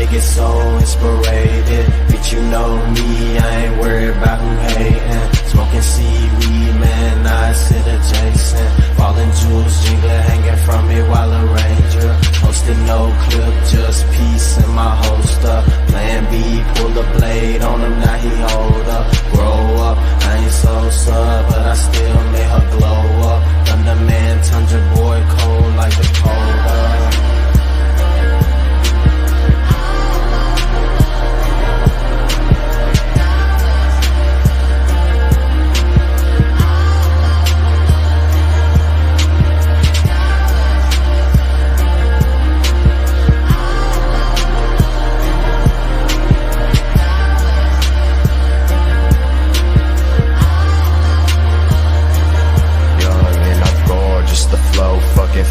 get so inspirated. Bitch, you know me, I ain't worried about who hating. Smoking seaweed, man, I sit adjacent. Falling jewels, jingling, hanging from me while a ranger. Posting no clip, just peace in my holster. Plan B, pull the blade on him, now he hold up. Grow up, I ain't so sub, but I still made her glow up. Thunderman, tundra boy, cold like the polar.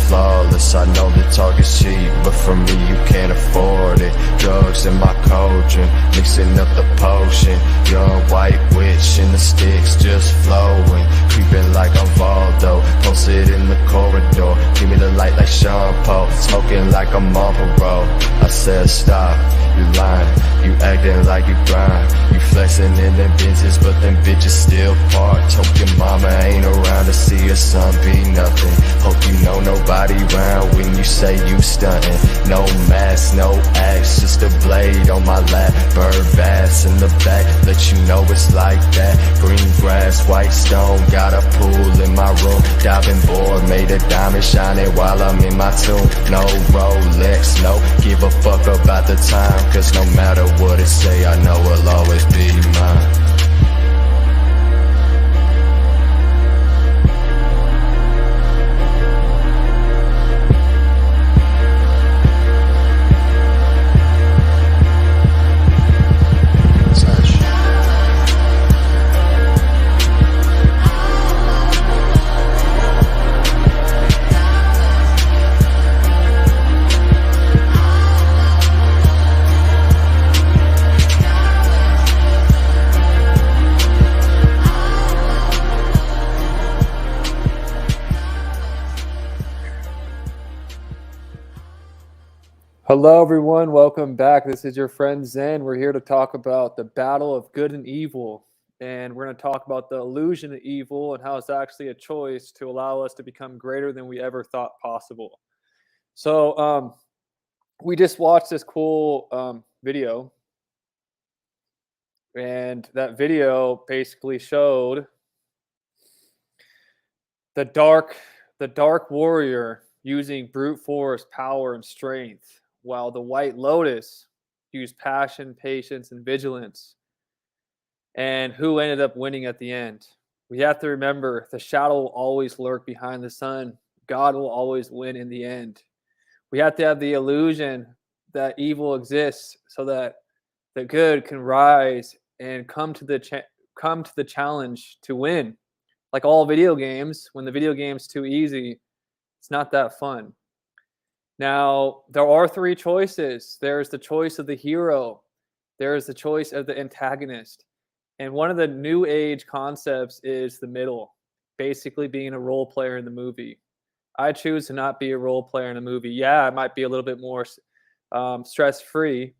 Flawless, I know the target's cheap, but for me you can't afford it. Drugs in my cauldron, mixing up the potion. Young white witch in the sticks just flowing, creeping like I'm Valdo, posted in the corridor. Give me the light like Sean Paul, smoking like I'm on parole. I said stop, you lying, you acting like you grind. You flexing in them bitches, but them bitches still parked. Hope your mama ain't around to see your son be nothing. Hope you know nobody round when you say you stuntin'. No mask, no axe, just a blade on my lap. Bird bass in the back, let you know it's like that. Green grass, white stone, got a pool in my room. Diving board, made a diamond shining while I'm in my tomb. No Rolex, no give a fuck about the time, cause no matter what it say, I know it'll always be mine. Hello, everyone. Welcome back. This is your friend Zen. We're here to talk about the battle of good and evil. And we're going to talk about the illusion of evil and how it's actually a choice to allow us to become greater than we ever thought possible. So we just watched this cool video. And that video basically showed the dark warrior using brute force, power, and strength, while the White Lotus used passion, patience, and vigilance. And who ended up winning at the end? We have to remember the shadow will always lurk behind the sun. God will always win in the end. We have to have the illusion that evil exists so that the good can rise and come to the challenge to win. Like all video games, when the video game's too easy, it's not that fun. Now, there are three choices. There's the choice of the hero. There's the choice of the antagonist. And one of the new age concepts is the middle, basically being a role player in the movie. I choose to not be a role player in a movie. Yeah, I might be a little bit more stress-free,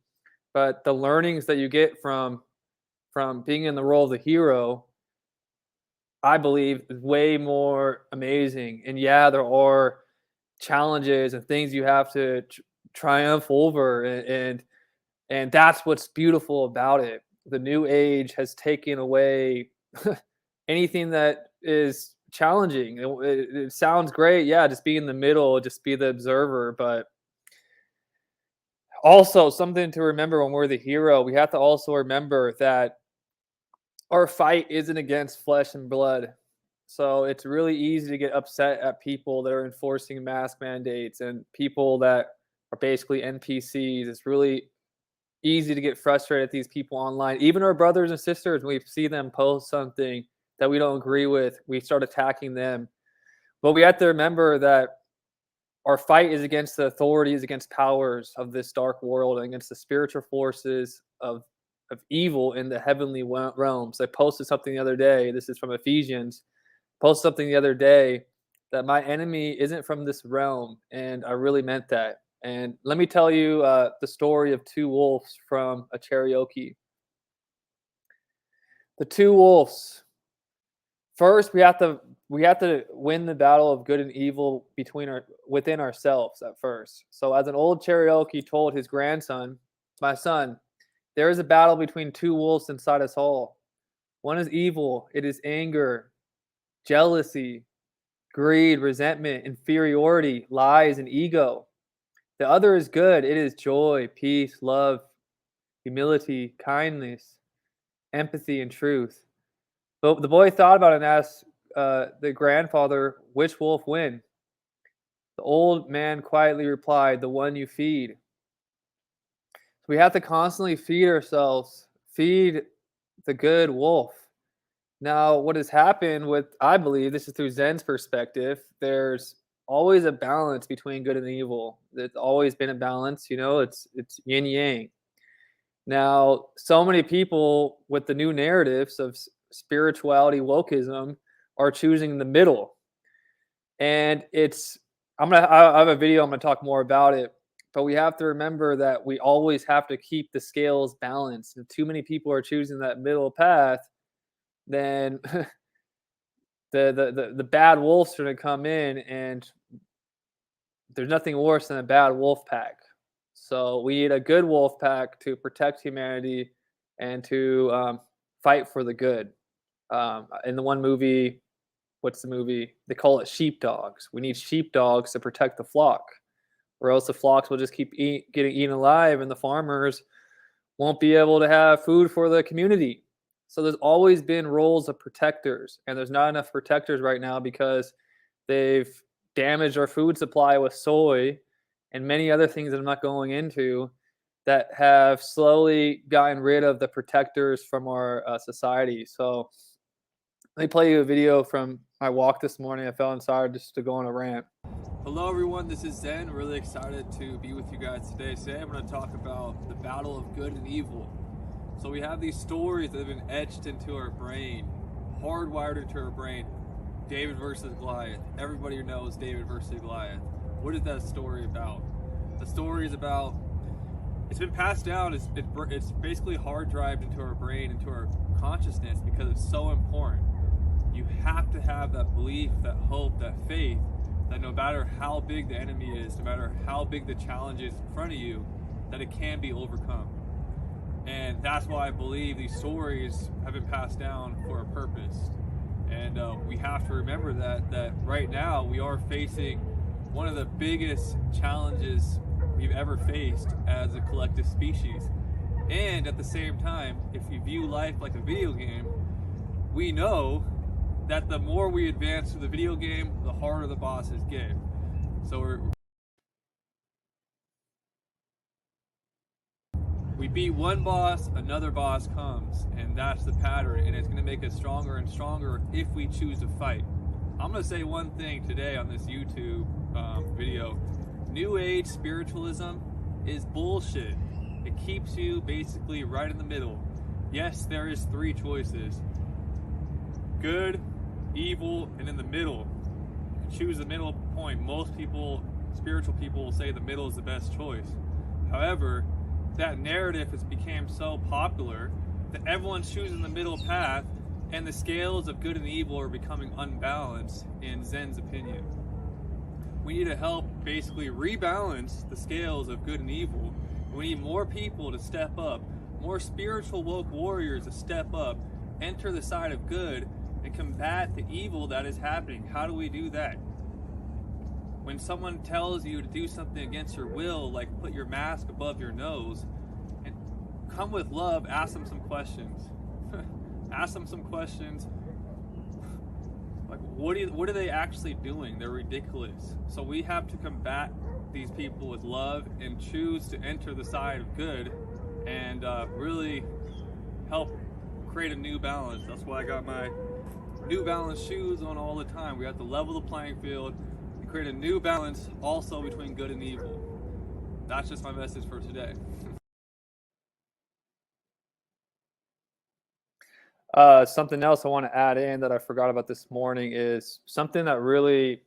but the learnings that you get from being in the role of the hero, I believe, is way more amazing. And yeah, there are challenges and things you have to triumph over, and that's what's beautiful about it. The new age has taken away anything that is challenging. It sounds great, yeah, just be in the middle, just be the observer, but also something to remember when we're the hero, we have to also remember that our fight isn't against flesh and blood. So it's really easy to get upset at people that are enforcing mask mandates and people that are basically NPCs. It's really easy to get frustrated at these people online. Even our brothers and sisters, when we see them post something that we don't agree with, we start attacking them. But we have to remember that our fight is against the authorities, against powers of this dark world, and against the spiritual forces of evil in the heavenly realms. I posted something the other day. This is from Ephesians. Posted something the other day that my enemy isn't from this realm, and I really meant that. And let me tell you the story of two wolves from a karaoke. The two wolves. First, we have to win the battle of good and evil within ourselves at first. So, as an old Cherokee told his grandson, "My son, there is a battle between two wolves inside us all. One is evil; it is anger, jealousy, greed, resentment, inferiority, lies, and ego. The other is good; it is joy, peace, love, humility, kindness, empathy, and truth." But the boy thought about it and asked the grandfather, "Which wolf win?" The old man quietly replied, "The one you feed." So we have to constantly feed ourselves, feed the good wolf. Now, what has happened with, I believe, this is through Zen's perspective, there's always a balance between good and evil. There's always been a balance, it's yin yang. Now, so many people with the new narratives of spirituality, wokeism, are choosing the middle. And I have a video, I'm gonna talk more about it, but we have to remember that we always have to keep the scales balanced. If too many people are choosing that middle path, then the bad wolves are gonna come in, and there's nothing worse than a bad wolf pack. So we need a good wolf pack to protect humanity and to fight for the good. In the one movie, what's the movie? They call it sheepdogs. We need sheepdogs to protect the flock, or else the flocks will just keep getting eaten alive, and the farmers won't be able to have food for the community. So there's always been roles of protectors, and there's not enough protectors right now because they've damaged our food supply with soy and many other things that I'm not going into that have slowly gotten rid of the protectors from our society. So let me play you a video from my walk this morning. I felt inspired just to go on a rant. Hello, everyone. This is Zen. Really excited to be with you guys today. Today, I'm going to talk about the battle of good and evil. So we have these stories that have been etched into our brain, hardwired into our brain. David versus Goliath. Everybody knows David versus Goliath. What is that story about? The story is about, it's been passed down. It's basically hard drived into our brain, into our consciousness, because it's so important. You have to have that belief, that hope, that faith, that no matter how big the enemy is, no matter how big the challenge is in front of you, that it can be overcome. And that's why I believe these stories have been passed down for a purpose. And we have to remember that right now we are facing one of the biggest challenges we've ever faced as a collective species. And at the same time, if you view life like a video game, we know that the more we advance through the video game, the harder the bosses get. So we beat one boss, another boss comes, and that's the pattern, and it's going to make us stronger and stronger if we choose to fight. I'm going to say one thing today on this YouTube video. New Age spiritualism is bullshit. It keeps you basically right in the middle. Yes, there is three choices: good, evil, and in the middle. Choose the middle point. Most people, spiritual people, will say the middle is the best choice. However, that narrative has become so popular that everyone's choosing the middle path, and the scales of good and evil are becoming unbalanced, in Zen's opinion. We need to help basically rebalance the scales of good and evil. We need more people to step up, more spiritual woke warriors to step up, enter the side of good, and combat the evil that is happening. How do we do that? When someone tells you to do something against your will, like put your mask above your nose, and come with love, ask them some questions. Ask them some questions. Like, what are they actually doing? They're ridiculous. So we have to combat these people with love and choose to enter the side of good and really help create a new balance. That's why I got my New Balance shoes on all the time. We have to level the playing field and create a new balance also between good and evil. That's just my message for today. Something else I want to add in that I forgot about this morning is something that really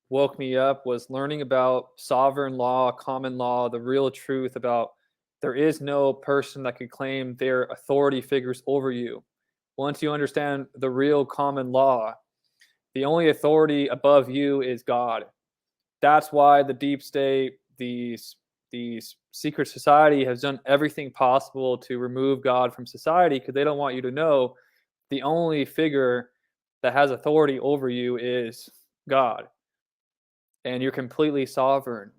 woke me up was learning about sovereign law, common law, the real truth about there is no person that could claim their authority figures over you. Once you understand the real common law, the only authority above you is God. That's why the deep state, these secret society has done everything possible to remove God from society because they don't want you to know the only figure that has authority over you is God, and you're completely sovereign.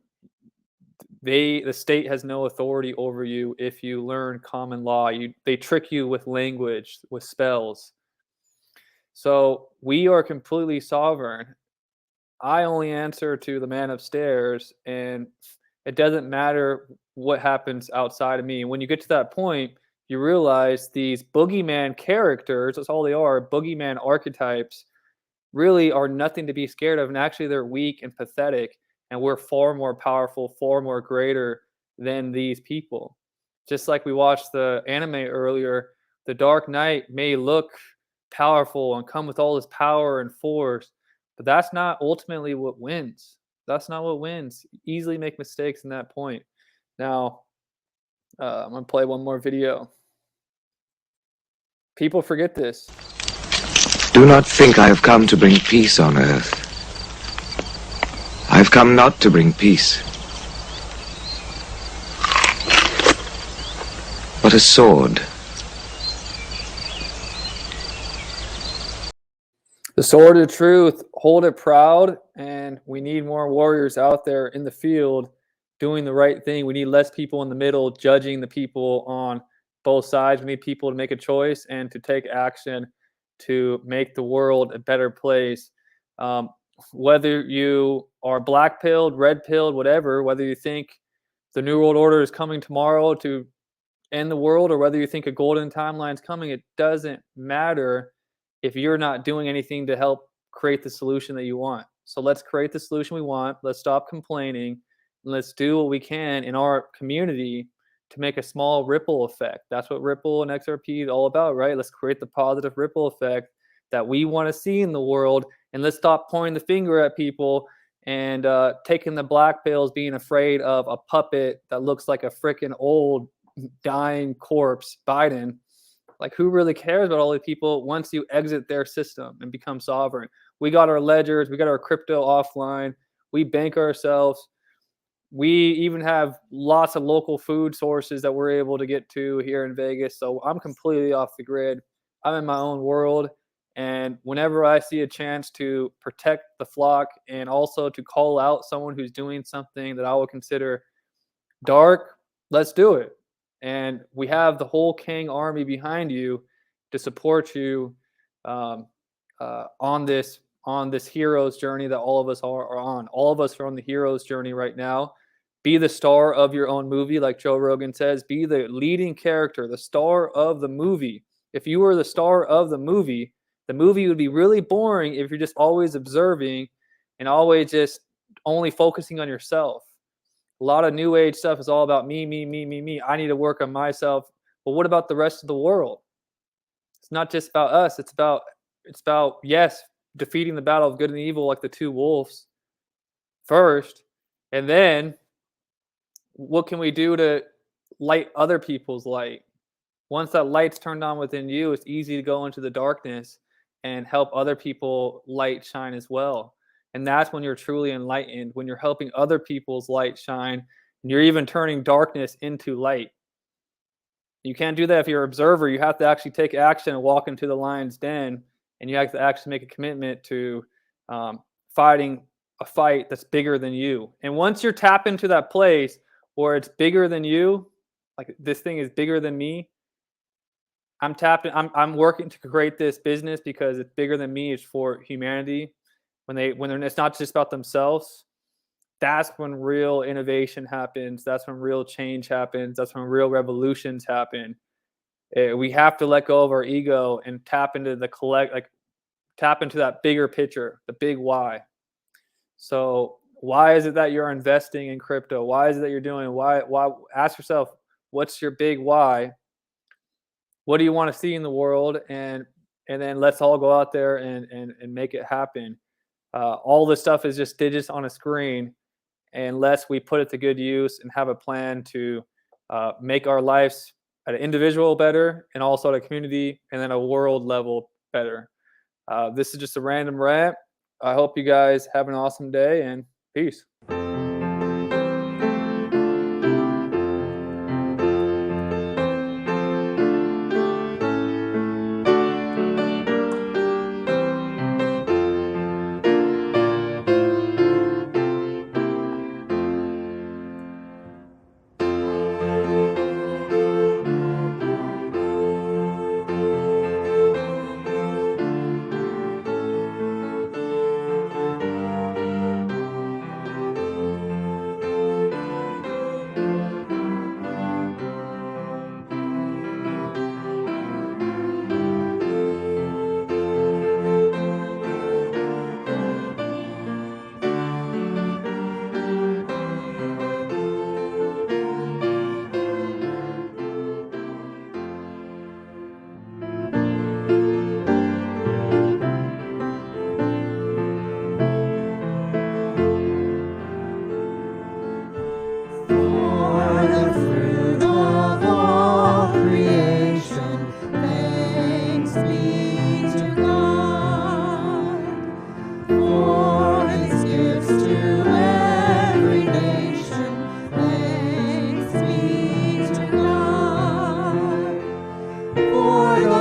The state has no authority over you if you learn common law. They trick you with language, with spells. So we are completely sovereign. I only answer to the man upstairs, and it doesn't matter what happens outside of me. And when you get to that point, you realize these boogeyman characters, that's all they are, boogeyman archetypes, really are nothing to be scared of. And actually, they're weak and pathetic. And we're far more powerful, far more greater than these people. Just like we watched the anime earlier, the Dark Knight may look powerful and come with all this power and force, but that's not ultimately what wins. That's not what wins. Easily make mistakes in that point. Now, I'm going to play one more video. People forget this. Do not think I have come to bring peace on earth. I have come not to bring peace, but a sword. The sword of truth, hold it proud, and we need more warriors out there in the field doing the right thing. We need less people in the middle judging the people on both sides. We need people to make a choice and to take action to make the world a better place. Whether you are black pilled, red pilled, whatever, whether you think the New World Order is coming tomorrow to end the world or whether you think a golden timeline is coming, it doesn't matter if you're not doing anything to help create the solution that you want. So let's create the solution we want. Let's stop complaining and let's do what we can in our community to make a small ripple effect. That's what Ripple and XRP is all about, right? Let's create the positive ripple effect that we want to see in the world, and let's stop pointing the finger at people and taking the black pills, being afraid of a puppet that looks like a freaking old dying corpse, Biden. Like, who really cares about all these people once you exit their system and become sovereign? We got our ledgers, we got our crypto offline, we bank ourselves. We even have lots of local food sources that we're able to get to here in Vegas. So I'm completely off the grid. I'm in my own world. And whenever I see a chance to protect the flock and also to call out someone who's doing something that I would consider dark, let's do it. And we have the whole King army behind you to support you on this hero's journey that all of us are on. All of us are on the hero's journey right now. Be the star of your own movie, like Joe Rogan says. Be the leading character, the star of the movie. If you were the star of the movie would be really boring if you're just always observing and always just only focusing on yourself. A lot of new age stuff is all about me, me, me, me, me. I need to work on myself. But what about the rest of the world? It's not just about us. It's about yes, defeating the battle of good and evil like the two wolves first, and then what can we do to light other people's light? Once that light's turned on within you, it's easy to go into the darkness and help other people light shine as well. And that's when you're truly enlightened, when you're helping other people's light shine, and you're even turning darkness into light. You can't do that if you're an observer. You have to actually take action and walk into the lion's den, and you have to actually make a commitment to fighting a fight that's bigger than you. And once you're tapped into that place where it's bigger than you, like this thing is bigger than me, I'm tapped in, I'm working to create this business because it's bigger than me. It's for humanity. When it's not just about themselves, that's when real innovation happens. That's when real change happens. That's when real revolutions happen. We have to let go of our ego and tap into tap into that bigger picture, the big why. So why is it that you're investing in crypto? Why is it that you're doing? Why ask yourself, what's your big why? What do you want to see in the world? And then let's all go out there and make it happen. All this stuff is just digits on a screen unless we put it to good use and have a plan to make our lives at an individual better and also at a community and then a world level better. This is just a random rant. I hope you guys have an awesome day, and peace. For the